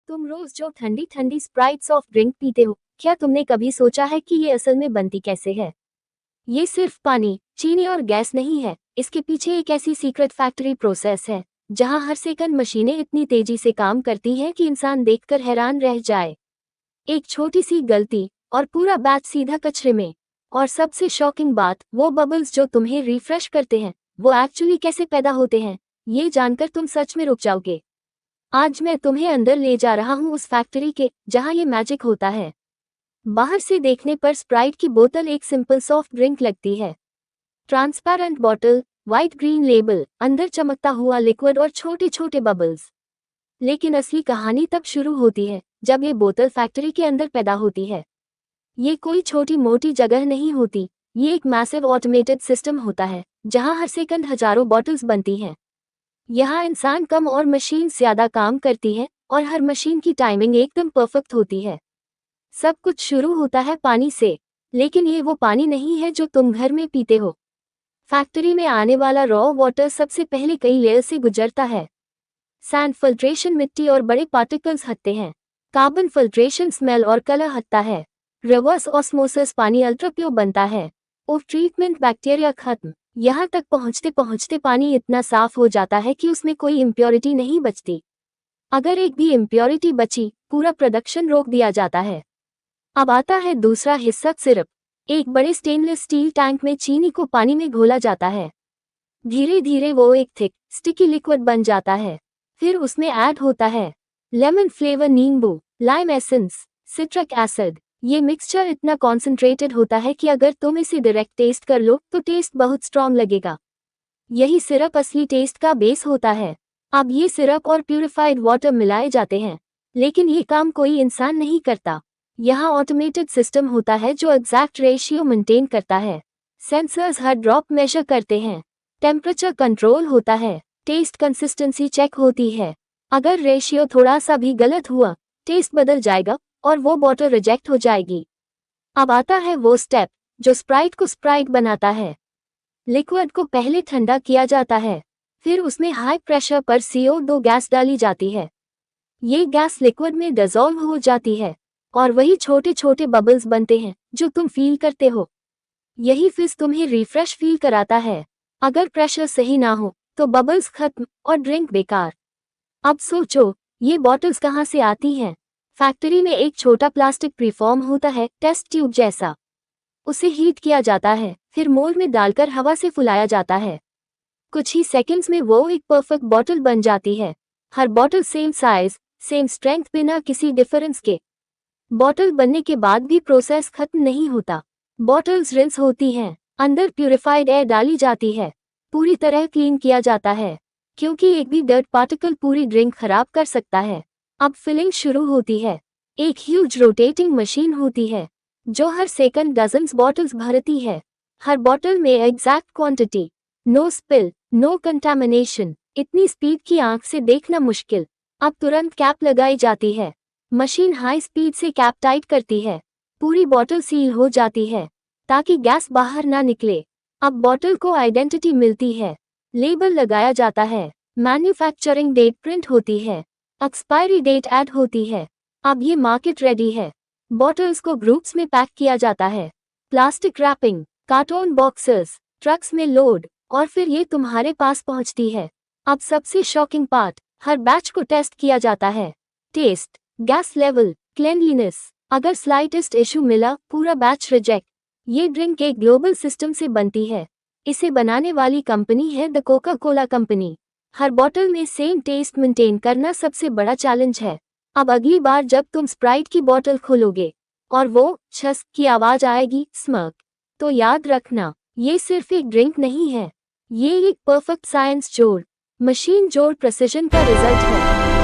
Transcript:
तुम रोज जो ठंडी ठंडी स्प्राइट सॉफ्ट ड्रिंक पीते हो, क्या तुमने कभी सोचा है कि ये असल में बनती कैसे है? ये सिर्फ पानी, चीनी और गैस नहीं है। इसके पीछे एक ऐसी सीक्रेट फैक्ट्री प्रोसेस है जहां हर सेकंड मशीनें इतनी तेजी से काम करती हैं कि इंसान देखकर हैरान रह जाए। एक छोटी सी गलती और पूरा बैच सीधा कचरे में। और सबसे शॉकिंग बात, वो बबल्स जो तुम्हें रिफ्रेश करते हैं, वो एक्चुअली कैसे पैदा होते हैं, ये जानकर तुम सच में रुक जाओगे। आज मैं तुम्हें अंदर ले जा रहा हूँ उस फैक्ट्री के जहाँ ये मैजिक होता है। बाहर से देखने पर स्प्राइट की बोतल एक सिंपल सॉफ्ट ड्रिंक लगती है। Transparent bottle, white green label, अंदर चमकता हुआ लिक्विड और छोटे छोटे बबल्स। लेकिन असली कहानी तब शुरू होती है जब ये बोतल फैक्ट्री के अंदर पैदा होती है। ये कोई छोटी मोटी जगह नहीं होती, ये एक मैसिव ऑटोमेटेड सिस्टम होता है जहाँ हर सेकंड हजारों बॉटल्स बनती हैं। यहाँ इंसान कम और मशीन ज्यादा काम करती है और हर मशीन की टाइमिंग एकदम परफेक्ट होती है। सब कुछ शुरू होता है पानी से, लेकिन ये वो पानी नहीं है जो तुम घर में पीते हो। फैक्ट्री में आने वाला रॉ वाटर सबसे पहले कई लेयर से गुजरता है। सैंड फिल्ट्रेशन मिट्टी और बड़े पार्टिकल्स हटते हैं। कार्बन फिल्ट्रेशन स्मेल और कलर हटता है। रिवर्स ऑस्मोसिस पानी अल्ट्रा प्योर बनता है। और ट्रीटमेंट बैक्टीरिया खत्म। यहाँ तक पहुँचते पहुँचते पानी इतना साफ हो जाता है कि उसमें कोई इम्प्योरिटी नहीं बचती। अगर एक भी इम्प्योरिटी बची, पूरा प्रोडक्शन रोक दिया जाता है। अब आता है दूसरा हिस्सा, सिरप। एक बड़े स्टेनलेस स्टील टैंक में चीनी को पानी में घोला जाता है। धीरे धीरे वो एक थिक, स्टिकी लिक्विड बन जाता है। फिर उसमें ऐड होता है लेमन फ्लेवर, नींबू, लाइम एसेंस, सिट्रिक एसिड। ये मिक्सचर इतना कॉन्सेंट्रेटेड होता है कि अगर तुम इसे डायरेक्ट टेस्ट कर लो तो टेस्ट बहुत स्ट्रॉन्ग लगेगा। यही सिरप असली टेस्ट का बेस होता है। अब ये सिरप और प्यूरिफाइड वाटर मिलाए जाते हैं, लेकिन ये काम कोई इंसान नहीं करता। यहाँ ऑटोमेटेड सिस्टम होता है जो एग्जैक्ट रेशियो मेंटेन करता है। सेंसर्स हर ड्रॉप मेजर करते हैं। टेम्परेचर कंट्रोल होता है। टेस्ट कंसिस्टेंसी चेक होती है। अगर रेशियो थोड़ा सा भी गलत हुआ, टेस्ट बदल जाएगा और वो बॉटल रिजेक्ट हो जाएगी। अब आता है वो स्टेप जो स्प्राइट को स्प्राइट बनाता है। लिक्विड को पहले ठंडा किया जाता है, फिर उसमें हाई प्रेशर पर CO2 गैस डाली जाती है। ये गैस लिक्विड में डिसॉल्व हो जाती है और वही छोटे छोटे बबल्स बनते हैं जो तुम फील करते हो। यही फिर तुम्हें रिफ्रेश फील कराता है। अगर प्रेशर सही ना हो तो बबल्स खत्म और ड्रिंक बेकार। अब सोचो, ये बॉटल्स कहाँ से आती हैं? फैक्ट्री में एक छोटा प्लास्टिक प्रीफॉर्म होता है, टेस्ट ट्यूब जैसा। उसे हीट किया जाता है, फिर मोल्ड में डालकर हवा से फुलाया जाता है। कुछ ही सेकंड्स में वो एक परफेक्ट बॉटल बन जाती है। हर bottle same size, same strength, बिना किसी डिफरेंस के। बॉटल बनने के बाद भी प्रोसेस खत्म नहीं होता। बॉटल्स रिंस होती हैं, अंदर प्यूरिफाइड एयर डाली जाती है, पूरी तरह क्लीन किया जाता है, क्योंकि एक भी डर्ट पार्टिकल पूरी ड्रिंक खराब कर सकता है। अब फिलिंग शुरू होती है। एक ह्यूज रोटेटिंग मशीन होती है जो हर सेकंड डजन्स बॉटल्स भरती है। हर बॉटल में exact quantity, no spill, no contamination. इतनी स्पीड की आंख से देखना मुश्किल। अब तुरंत कैप लगाई जाती है। मशीन हाई स्पीड से कैप टाइट करती है। पूरी बॉटल सील हो जाती है ताकि गैस बाहर ना निकले। अब बॉटल को आइडेंटिटी मिलती है, लेबल लगाया जाता है, मैन्युफैक्चरिंग डेट प्रिंट होती है, एक्सपायरी डेट ऐड होती है। अब ये मार्केट रेडी है। बॉटल्स को ग्रुप्स में पैक किया जाता है। Plastic wrapping, carton boxes, trucks में लोड, और फिर ये तुम्हारे पास पहुंचती है। अब सबसे शॉकिंग पार्ट, हर बैच को टेस्ट किया जाता है। Test, gas level, cleanliness. अगर स्लाइटेस्ट इशू मिला, पूरा बैच रिजेक्ट। ये ड्रिंक एक ग्लोबल सिस्टम से बनती है। इसे बनाने वाली कंपनी है द कोका कोला कंपनी। हर बॉटल में सेम टेस्ट मेंटेन करना सबसे बड़ा चैलेंज है। अब अगली बार जब तुम स्प्राइट की बॉटल खोलोगे और वो छस की आवाज आएगी, स्मर्क, तो याद रखना, ये सिर्फ एक ड्रिंक नहीं है, ये एक परफेक्ट साइंस जोड़, मशीन जोड़ प्रेसिजन का रिजल्ट है।